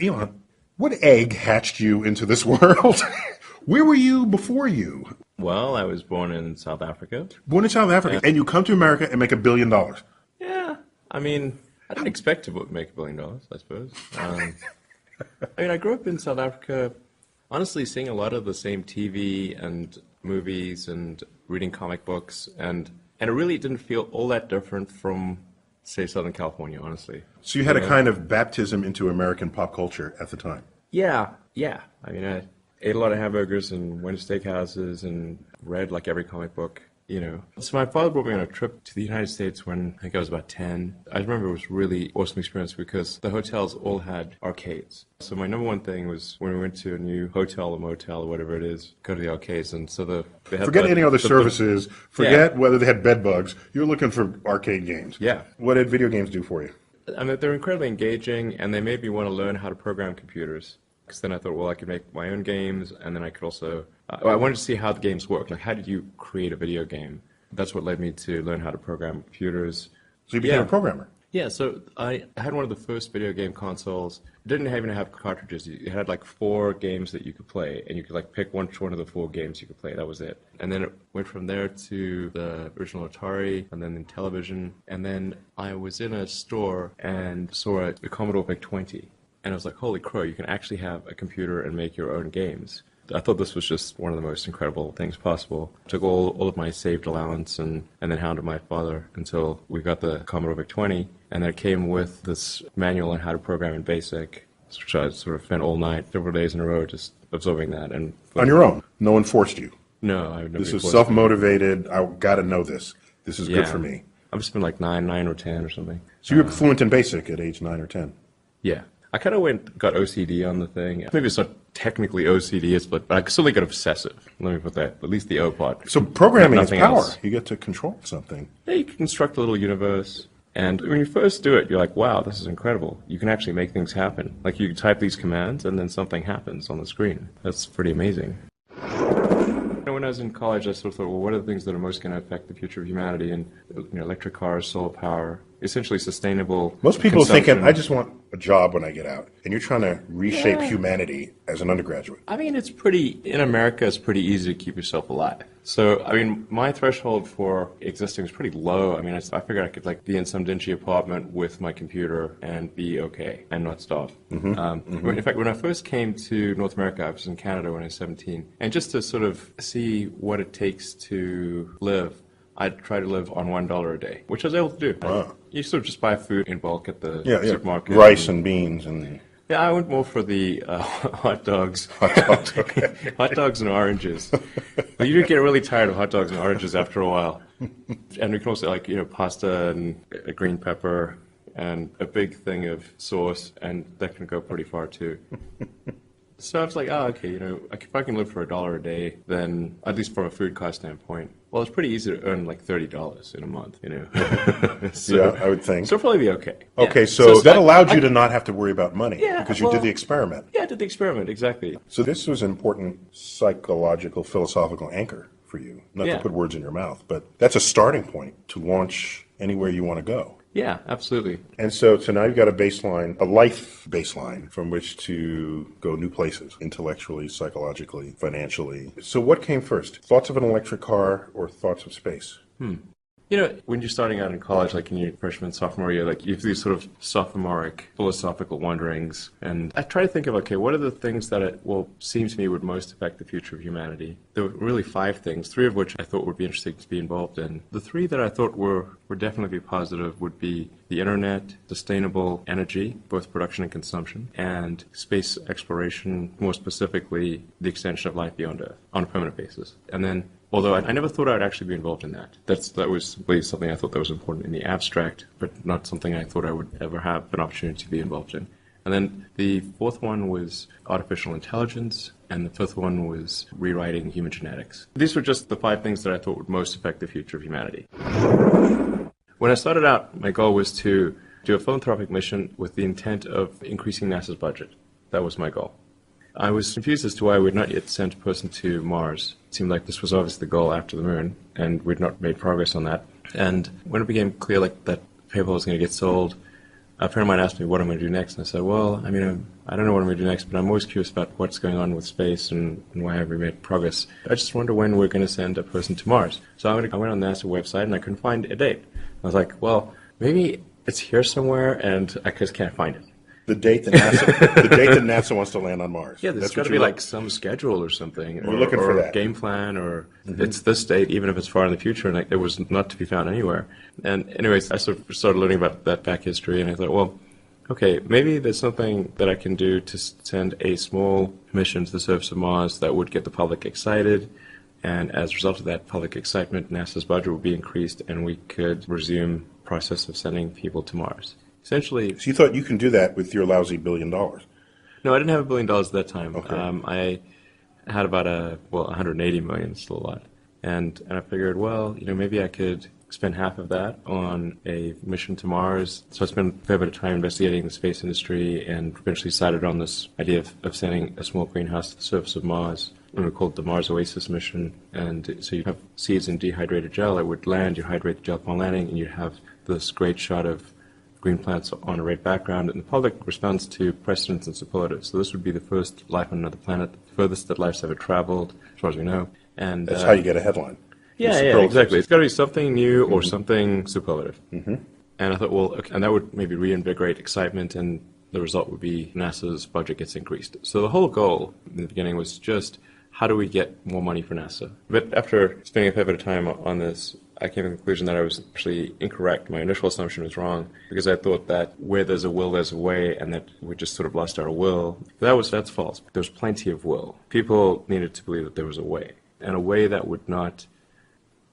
Elon, what egg hatched you into this world? Where were you before you? Well, I was born in South Africa. Born in South Africa, and you come to America and make $1 billion. Yeah, I mean, I didn't expect to make $1 billion, I suppose. I mean, I grew up in South Africa, honestly, seeing a lot of the same TV and movies and reading comic books, and it really didn't feel all that different from, say, Southern California, honestly. So you had a kind of baptism into American pop culture at the time. Yeah. I mean, I ate a lot of hamburgers and went to steakhouses and read like every comic book, you know. So my father brought me on a trip to the United States when I think I was about 10. I remember it was a really awesome experience because the hotels all had arcades. So my number one thing was when we went to a new hotel or motel or whatever it is, go to the arcades. And so they had Forget any other services. Forget whether they had bed bugs. You're looking for arcade games. Yeah. What did video games do for you? I mean, they're incredibly engaging, and they made me want to learn how to program computers. Because then I thought, well, I could make my own games, and then I could also... I wanted to see how the games work. Like, how did you create a video game? That's what led me to learn how to program computers. So you became a programmer? Yeah, so I had one of the first video game consoles. It didn't even have cartridges. You had like 4 games that you could play, and you could like pick which one of the 4 games you could play. That was it. And then it went from there to the original Atari, and then the television. And then I was in a store and saw a Commodore VIC-20. And I was like, holy crow, you can actually have a computer and make your own games. I thought this was just one of the most incredible things possible. Took all of my saved allowance and then hounded my father until we got the Commodore VIC-20. And then it came with this manual on how to program in BASIC, which I sort of spent all night, several days in a row, just absorbing that. And on your own? No one forced you? No, I never. This was self-motivated. I got to know this. This is good for me. I must have been like 9 or 10 or something. So you were fluent in BASIC at age 9 or 10? Yeah. I kind of got OCD on the thing. Maybe it's not technically OCD, but I certainly got obsessive. Let me put that, at least the O part. So programming is power. Else. You get to control something. Yeah, you can construct a little universe. And when you first do it, you're like, wow, this is incredible. You can actually make things happen. Like you can type these commands and then something happens on the screen. That's pretty amazing. When I was in college, I sort of thought, well, what are the things that are most going to affect the future of humanity? And electric cars, solar power, essentially sustainable. Most people are thinking, I just want a job when I get out. And you're trying to reshape humanity as an undergraduate. I mean, in America, it's pretty easy to keep yourself alive. So, I mean, my threshold for existing was pretty low. I mean, I figured I could be in some dingy apartment with my computer and be okay and not starve. In fact, when I first came to North America, I was in Canada when I was 17. And just to sort of see what it takes to live, I'd try to live on $1 a day, which I was able to do. Wow. You sort of just buy food in bulk at the supermarket. Rice and beans and... Yeah, I went more for the hot dogs. Hot dogs, okay. Hot dogs and oranges. But you do get really tired of hot dogs and oranges after a while. And we can also pasta and a green pepper and a big thing of sauce, and that can go pretty far too. So I was like, okay, if I can live for $1 a day, then at least from a food cost standpoint, well, it's pretty easy to earn like $30 in a month, So, yeah, I would think. So it'll probably be okay. Okay, Yeah. so that allowed you to not have to worry about money because you well, did the experiment. Yeah, I did the experiment, exactly. So this was an important psychological, philosophical anchor for you. Not to put words in your mouth, but that's a starting point to launch anywhere you want to go. Yeah, absolutely. And so now you've got a baseline, a life baseline from which to go new places, intellectually, psychologically, financially. So what came first? Thoughts of an electric car or thoughts of space? When you're starting out in college, like in your freshman, sophomore year, you have these sort of sophomoric philosophical wanderings. And I try to think of, what are the things that seem to me would most affect the future of humanity? There were really 5 things, 3 of which I thought would be interesting to be involved in. The 3 that I thought would definitely be positive would be the internet, sustainable energy, both production and consumption, and space exploration, more specifically, the extension of life beyond Earth on a permanent basis. And then although I never thought I would actually be involved in that. That was simply something I thought that was important in the abstract, but not something I thought I would ever have an opportunity to be involved in. And then the 4th one was artificial intelligence, and the 5th one was rewriting human genetics. These were just the 5 things that I thought would most affect the future of humanity. When I started out, my goal was to do a philanthropic mission with the intent of increasing NASA's budget. That was my goal. I was confused as to why we'd not yet sent a person to Mars. It seemed like this was obviously the goal after the moon, and we'd not made progress on that. And when it became clear that paper was going to get sold, a friend of mine asked me what I'm going to do next, and I said, well, I mean, I don't know what I'm going to do next, but I'm always curious about what's going on with space and why have we made progress. I just wonder when we're going to send a person to Mars. So I went on the NASA website, and I couldn't find a date. I was like, well, maybe it's here somewhere, and I just can't find it. The date that NASA wants to land on Mars. Yeah, there's got to be like some schedule or something, You're looking for or that. game plan, or it's this date, even if it's far in the future, and it was not to be found anywhere. And anyways, I sort of started learning about that back history, and I thought, well, okay, maybe there's something that I can do to send a small mission to the surface of Mars that would get the public excited, and as a result of that public excitement, NASA's budget would be increased, and we could resume the process of sending people to Mars. Essentially, So you thought you can do that with your lousy $1 billion? no, I didn't have $1 billion at that time. Okay. I had about 180 million, still a lot. And I figured, well, maybe I could spend half of that on a mission to Mars. So I spent a fair bit of time investigating the space industry and eventually decided on this idea of sending a small greenhouse to the surface of Mars. And we called it the Mars Oasis mission. And so you'd have seeds in dehydrated gel. It would land, you'd hydrate the gel upon landing, and you'd have this great shot of green plants on a red background, and the public responds to precedents and superlatives. So this would be the first life on another planet, the furthest that life's ever traveled, as far as we know. And That's how you get a headline. yeah, exactly. It's got to be something new or something superlative. And I thought, well, okay, and that would maybe reinvigorate excitement, and the result would be NASA's budget gets increased. So the whole goal in the beginning was just, how do we get more money for NASA? But after spending a fair bit of time on this, I came to the conclusion that I was actually incorrect. My initial assumption was wrong, because I thought that where there's a will, there's a way, and that we just sort of lost our will. That's false. There was plenty of will. People needed to believe that there was a way, and a way that would not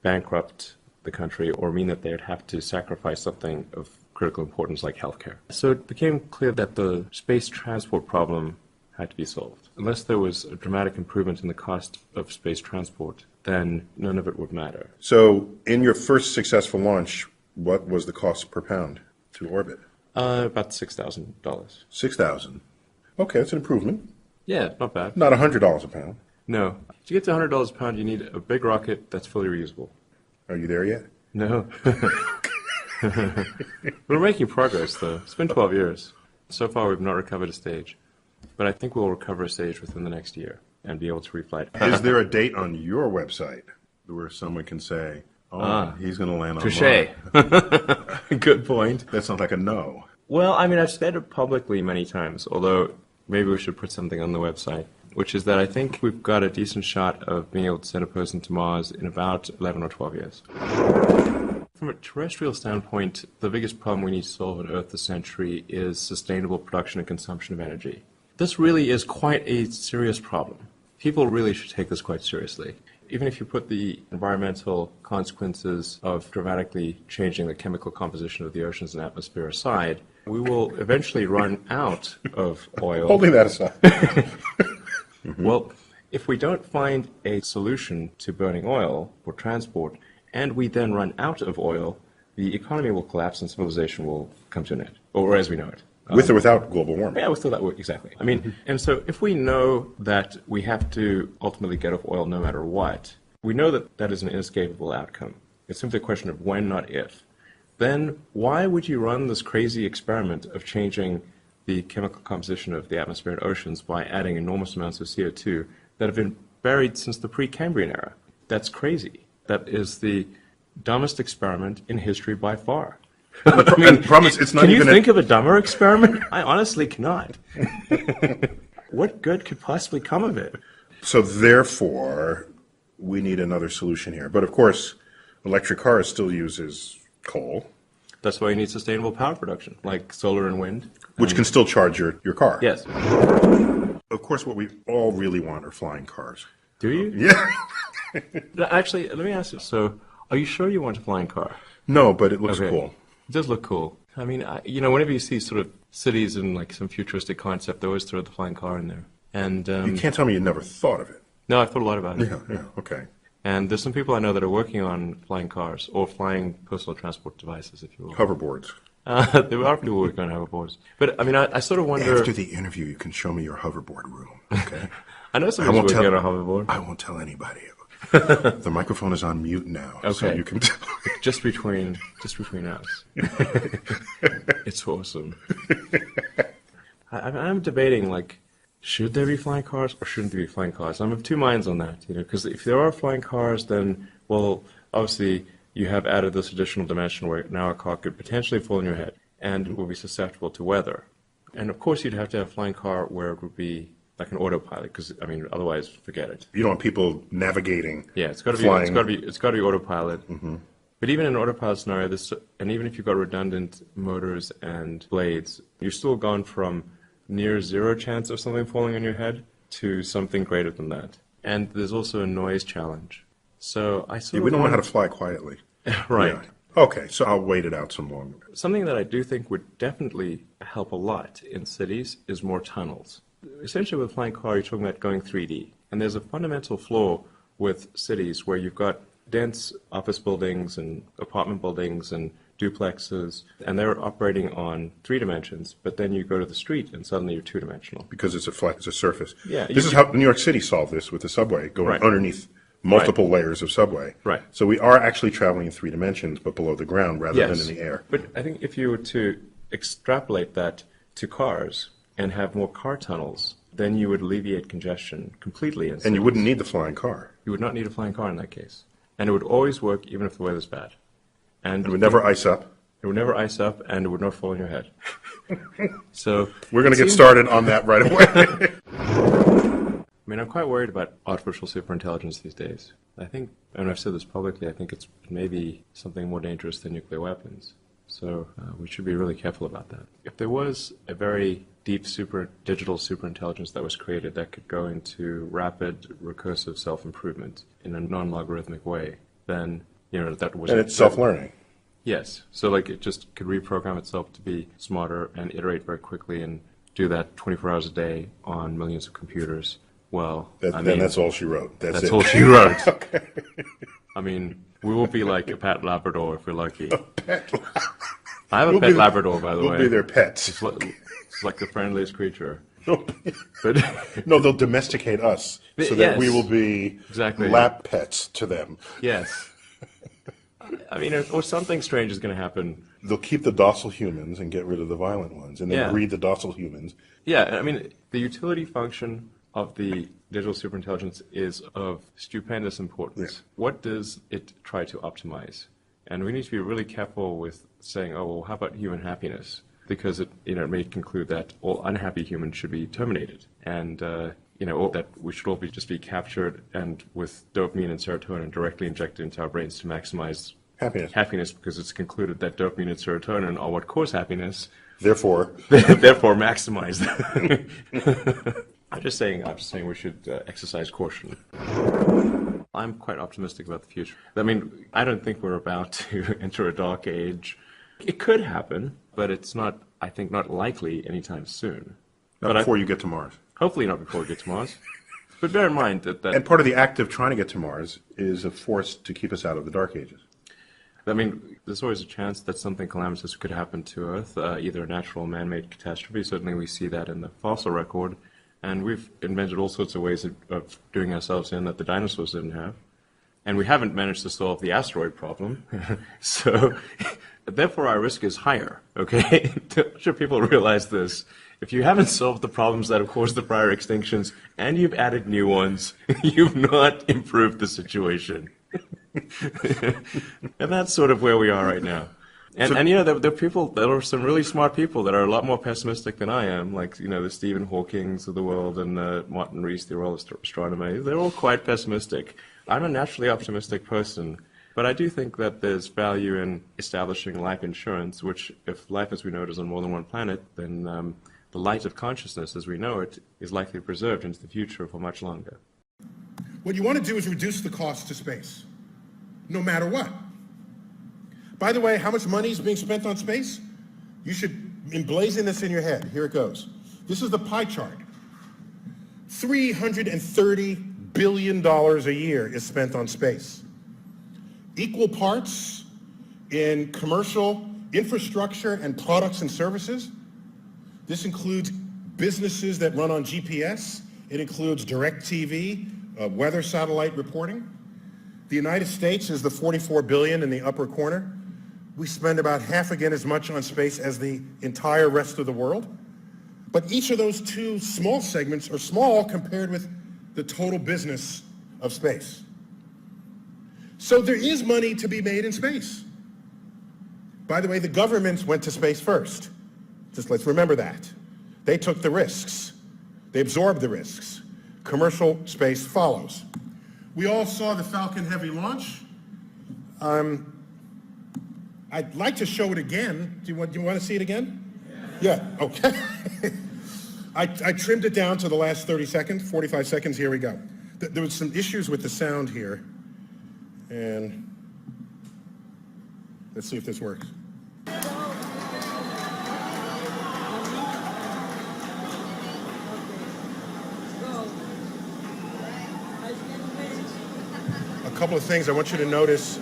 bankrupt the country or mean that they would have to sacrifice something of critical importance like healthcare. So it became clear that the space transport problem had to be solved. Unless there was a dramatic improvement in the cost of space transport, then none of it would matter. So in your first successful launch, what was the cost per pound to orbit? About $6,000. $6,000. Okay, that's an improvement. Yeah, not bad. Not $100 a pound. No. To get to $100 a pound, you need a big rocket that's fully reusable. Are you there yet? No. We're making progress, though. It's been 12 years. So far, we've not recovered a stage. But I think we'll recover a stage within the next year and be able to reflight. Is there a date on your website where someone can say, he's going to land on Touché. Mars? Good point. That sounds like a no. Well, I mean, I've said it publicly many times, although maybe we should put something on the website, which is that I think we've got a decent shot of being able to send a person to Mars in about 11 or 12 years. From a terrestrial standpoint, the biggest problem we need to solve on Earth this century is sustainable production and consumption of energy. This really is quite a serious problem. People really should take this quite seriously. Even if you put the environmental consequences of dramatically changing the chemical composition of the oceans and atmosphere aside, we will eventually run out of oil. Holding that aside. Well, if we don't find a solution to burning oil for transport, and we then run out of oil, the economy will collapse and civilization will come to an end, or as we know it. With or without global warming. Yeah, with or without, exactly. I mean, and so if we know that we have to ultimately get off oil no matter what, we know that that is an inescapable outcome. It's simply a question of when, not if. Then why would you run this crazy experiment of changing the chemical composition of the atmosphere and oceans by adding enormous amounts of CO2 that have been buried since the Precambrian era? That's crazy. That is the dumbest experiment in history by far. I mean, promise, it's not can even you think of a dumber experiment? I honestly cannot. What good could possibly come of it? So therefore, we need another solution here. But of course, electric cars still uses coal. That's why you need sustainable power production, like solar and wind. Which can still charge your car. Yes. Of course, what we all really want are flying cars. Do you? Yeah. Actually, let me ask you. So, are you sure you want a flying car? No, but it looks Okay. cool. It does look cool. I mean, whenever you see sort of cities in like some futuristic concept, they always throw the flying car in there. And You can't tell me you never thought of it. no, I've thought a lot about it. Yeah, okay. And there's some people I know that are working on flying cars or flying personal transport devices, if you will. Hoverboards. There are people working on hoverboards. But I mean, I sort of wonder. After the interview, you can show me your hoverboard room, okay? I know somebody's working on a hoverbord. I won't tell anybody. The microphone is on mute now, so Okay. you can tell. Just between us. It's awesome. I'm debating, like, should there be flying cars or shouldn't there be flying cars? I'm of two minds on that, because if there are flying cars, then, well, obviously you have added this additional dimension where now a car could potentially fall on your head and will be susceptible to weather. And of course you'd have to have a flying car where it would be like an autopilot, because I mean, otherwise, forget it. You don't want people navigating. Yeah, it's got to be. flying. It's got to be autopilot. But even in an autopilot scenario, and even if you've got redundant motors and blades, you're still gone from near zero chance of something falling on your head to something greater than that. And there's also a noise challenge. So I sort Yeah, of we don't know how to fly quietly. right. Yeah. Okay, so I'll wait it out some longer. Something that I do think would definitely help a lot in cities is more tunnels. Essentially, with a flying car, you're talking about going 3D. And there's a fundamental flaw with cities where you've got dense office buildings and apartment buildings and duplexes, and they're operating on 3 dimensions, but then you go to the street and suddenly you're 2-dimensional. Because it's a surface. Yeah, This is how New York City solved this with the subway, going Right. underneath multiple layers of subway. Right. So we are actually traveling in 3 dimensions, but below the ground rather than in the air. But I think if you were to extrapolate that to cars and have more car tunnels, then you would alleviate congestion completely. In And cities. you wouldn't need the flying car. You would not need a flying car in that case. And it would always work even if the weather's bad. And It would never ice up. It would never ice up, and it would not fall on your head. So We're going to get seems- started on that right away. I mean, I'm quite worried about artificial superintelligence these days. I think, and I've said this publicly, I think it's maybe something more dangerous than nuclear weapons. So we should be really careful about that. If there was a very deep digital superintelligence that was created that could go into rapid recursive self-improvement in a non-logarithmic way, then, that was... And it's self-learning. Yes. So like it just could reprogram itself to be smarter and iterate very quickly and do that 24 hours a day on millions of computers. Well, Then that's all she wrote. That's it. all she wrote. Okay. I mean, we will be like a pet Labrador if we're lucky. Pet. I have a We'll pet be- Labrador, by the way. We'll be their pets. It's like the friendliest creature. No, But they'll domesticate us so that Yes. we will be Exactly. lap pets to them. yes. I mean, or something strange is going to happen. They'll keep the docile humans and get rid of the violent ones, and then Yeah. breed the docile humans. Yeah, I mean, the utility function of the digital superintelligence is of stupendous importance. Yeah. What does it try to optimize? And we need to be really careful with saying, oh, well, how about human happiness? Because it may conclude that all unhappy humans should be terminated. And, or that we should all just be captured and with dopamine and serotonin directly injected into our brains to maximize Happiness. because it's concluded that dopamine and serotonin are what cause happiness. Therefore, Therefore, maximize that. I'm just saying we should exercise caution. I'm quite optimistic about the future. I mean, I don't think we're about to enter a dark age. It could happen, but it's not, I think, not likely anytime soon. not before you get to Mars. Hopefully not before we get to Mars. But bear in mind that And part of the act of trying to get to Mars is a force to keep us out of the Dark Ages. I mean, there's always a chance that something calamitous could happen to Earth, either a natural or man-made catastrophe. Certainly we see that in the fossil record. And we've invented all sorts of ways of doing ourselves in that the dinosaurs didn't have. And we haven't managed to solve the asteroid problem. So, therefore, our risk is higher, okay? I'm sure people realize this. If you haven't solved the problems that have caused the prior extinctions and you've added new ones, you've not improved the situation. And that's sort of where we are right now. And there are people, there are some really smart people that are a lot more pessimistic than I am, like, the Stephen Hawkings of the world and Martin Rees, the royal astronomer. They're all quite pessimistic. I'm a naturally optimistic person, but I do think that there's value in establishing life insurance, which, if life as we know it is on more than one planet, then the light of consciousness as we know it is likely preserved into the future for much longer. What you want to do is reduce the cost to space, no matter what. By the way, how much money is being spent on space? You should emblazon this in your head. Here it goes. This is the pie chart. $330 billion a year is spent on space. Equal parts in commercial infrastructure and products and services. This includes businesses that run on GPS. It includes direct TV, weather satellite reporting. The United States is the 44 billion in the upper corner. We spend about half again as much on space as the entire rest of the world. But each of those two small segments are small compared with the total business of space. So there is money to be made in space. By the way, the governments went to space first. Just let's remember that. They took the risks. They absorbed the risks. Commercial space follows. We all saw the Falcon Heavy launch. I'd like to show it again. Do you want to see it again? Yeah, okay. I trimmed it down to the last 30 seconds, 45 seconds. Here we go. There was some issues with the sound here. And let's see if this works. A couple of things I want you to notice.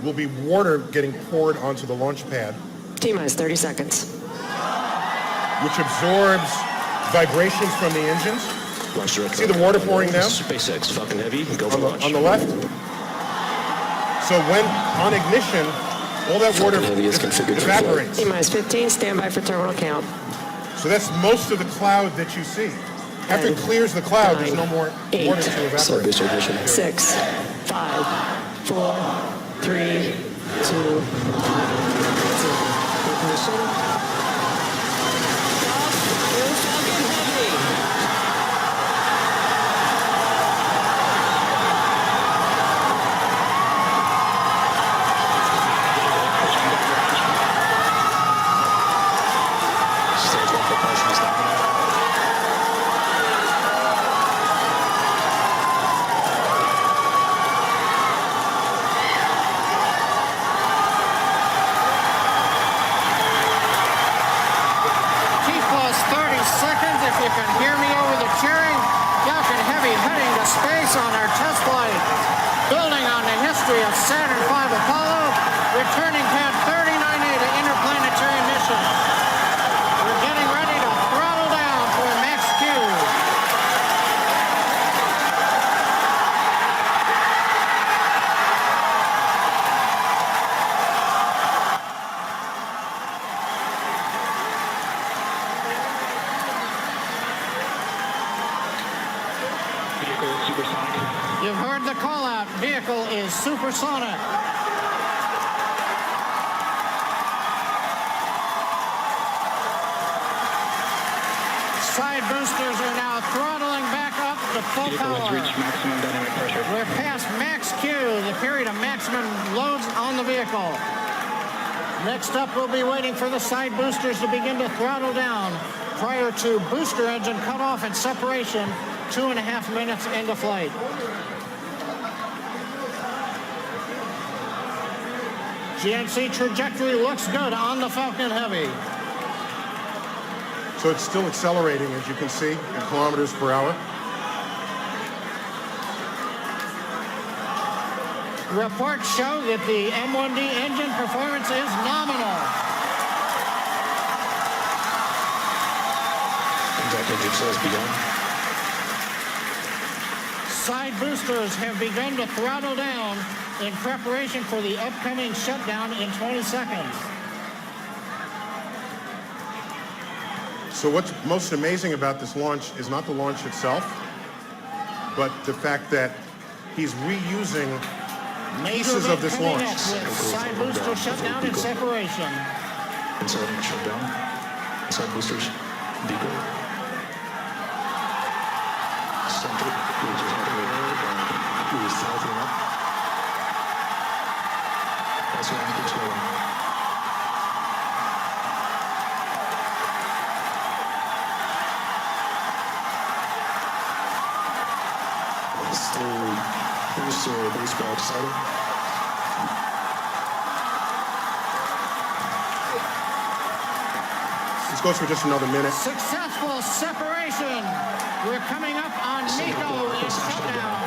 Will be water getting poured onto the launch pad. T-minus 30 seconds. Which absorbs vibrations from the engines. Launch director. See the water pouring down? SpaceX, Falcon Heavy, go for launch. On the left. So when on ignition, all that water evaporates. T-minus 15, stand by for terminal count. So that's most of the cloud that you see. After it clears the cloud, there's no more water to evaporate. 6, 5, 4, 3, 2, 1. On our test flight, building on the history of Saturn V Apollo, returning pad 39A to interplanetary mission. We're getting ready to throttle down for max Q. You've heard the call out. Vehicle is supersonic. Side boosters are now throttling back up to full power. We're past max Q, the period of maximum loads on the vehicle. Next up, we'll be waiting for the side boosters to begin to throttle down prior to booster engine cutoff and separation 2.5 minutes into flight. GNC trajectory looks good on the Falcon Heavy. So it's still accelerating, as you can see, in kilometers per hour. Reports show that the M1D engine performance is nominal. Side boosters have begun to throttle down in preparation for the upcoming shutdown in 20 seconds. So what's most amazing about this launch is not the launch itself, but the fact that he's reusing pieces of this launch. Side booster shutdown and separation. Inside shutdown. Side boosters. Beagle. Center. We're southing up. That's what I'm controlling. Still boost by outside. This goes for just another minute. Successful separation. We're coming up on Nico in shutdown.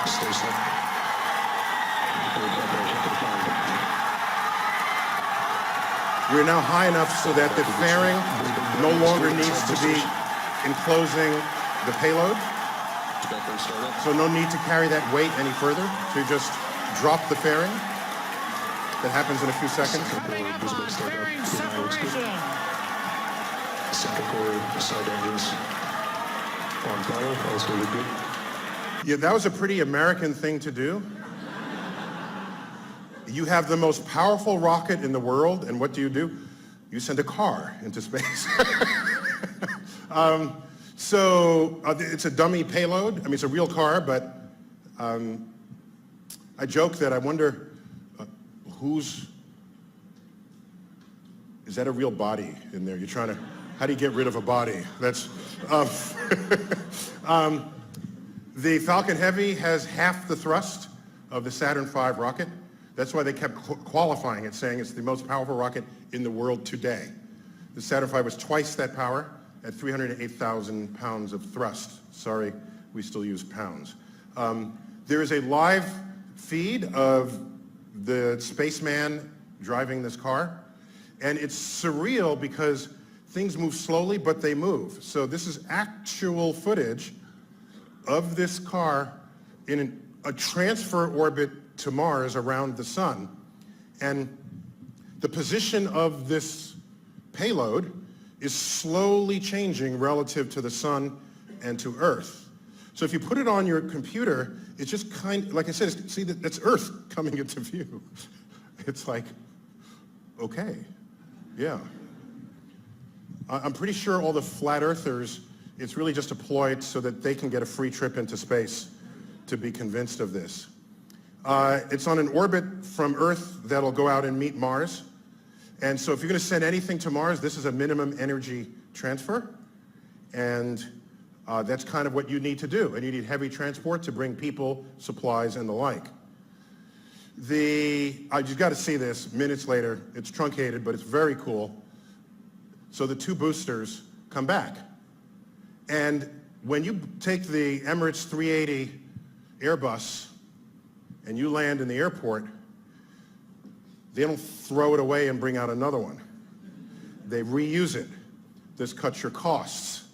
Stay set. We're now high enough so that the fairing no longer needs to be enclosing the payload. So no need to carry that weight any further. So you just drop the fairing. That happens in a few seconds. Coming up on fairing separation. Center core, side engines on power, also look good. Yeah, that was a pretty American thing to do. You have the most powerful rocket in the world, and what do? You send a car into space. It's a dummy payload. I mean, it's a real car, but I joke that I wonder is that a real body in there? You're trying to, how do you get rid of a body? That's, the Falcon Heavy has half the thrust of the Saturn V rocket. That's why they kept qualifying it, saying it's the most powerful rocket in the world today. The Saturn V was twice that power at 308,000 pounds of thrust. Sorry, we still use pounds. There is a live feed of the spaceman driving this car, and it's surreal because things move slowly, but they move. So this is actual footage of this car in a transfer orbit to Mars around the sun. And the position of this payload is slowly changing relative to the sun and to Earth. So if you put it on your computer, it's just like I said, see, that's Earth coming into view. It's like, okay, yeah. I'm pretty sure all the flat earthers, it's really just a ploy so that they can get a free trip into space to be convinced of this. It's on an orbit from Earth that'll go out and meet Mars. And so if you're going to send anything to Mars, this is a minimum energy transfer. And that's kind of what you need to do. And you need heavy transport to bring people, supplies, and the like. I just got to see this minutes later. It's truncated, but it's very cool. So the two boosters come back. And when you take the Emirates 380 Airbus and you land in the airport, they don't throw it away and bring out another one. They reuse it. This cuts your costs.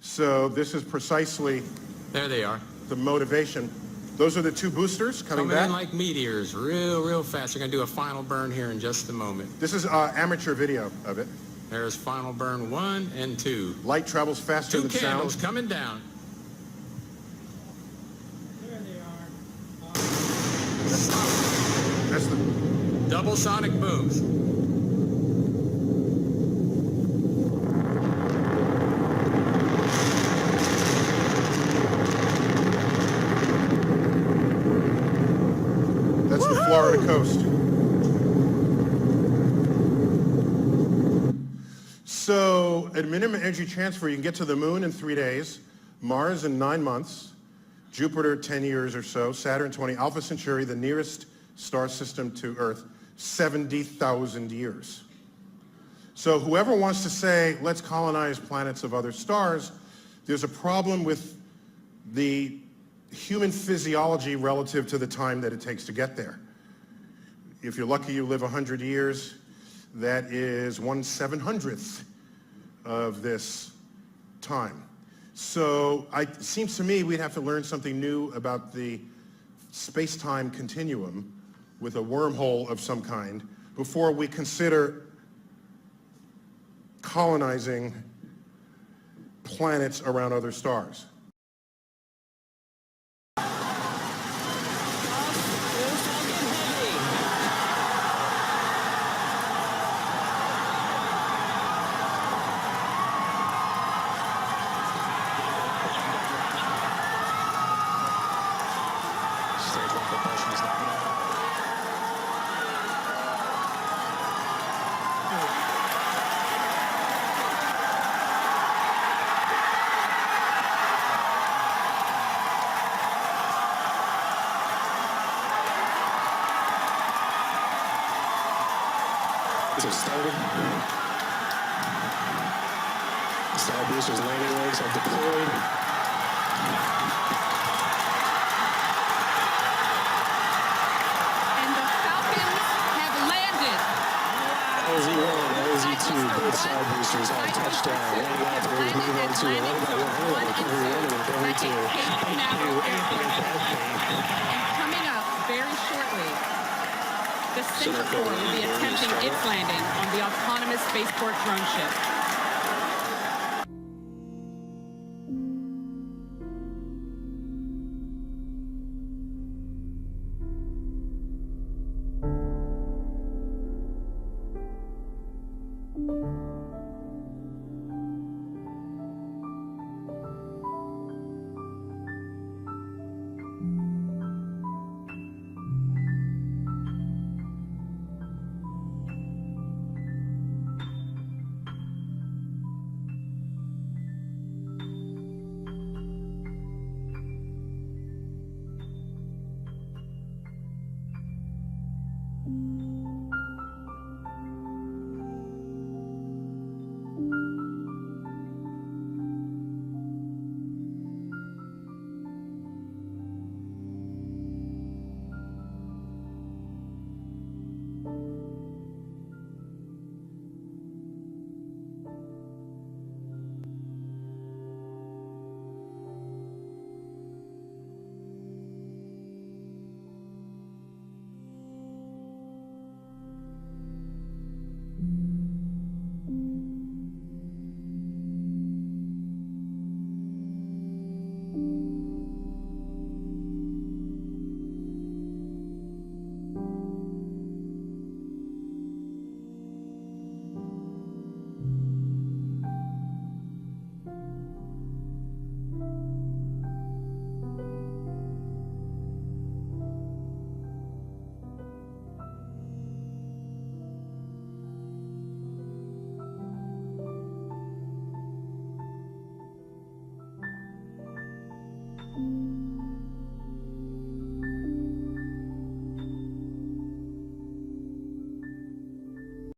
So this is precisely there they are. The motivation. Those are the two boosters coming back. In like meteors, real fast. We're going to do a final burn here in just a moment. This is amateur video of it. There's final burn 1 and 2. Light travels faster than sound. 2 candles coming down. There they are. That's the double sonic booms. That's the Florida coast. So at minimum energy transfer, you can get to the moon in 3 days, Mars in 9 months, Jupiter 10 years or so, Saturn 20, Alpha Centauri, the nearest star system to Earth, 70,000 years. So whoever wants to say, let's colonize planets of other stars, there's a problem with the human physiology relative to the time that it takes to get there. If you're lucky, you live 100 years. That is 1/700th of this time. So it seems to me we'd have to learn something new about the space-time continuum with a wormhole of some kind before we consider colonizing planets around other stars. So started. Side boosters, landing legs are deployed. And the Falcons have landed. LZ1, LZ2. two good side boosters on touchdown. One down to move on to 11 by 1. Recovery 1 and recovery 2. And coming up very shortly, the Center Corps will be attempting its landing on the autonomous spaceport drone ship. Thank you.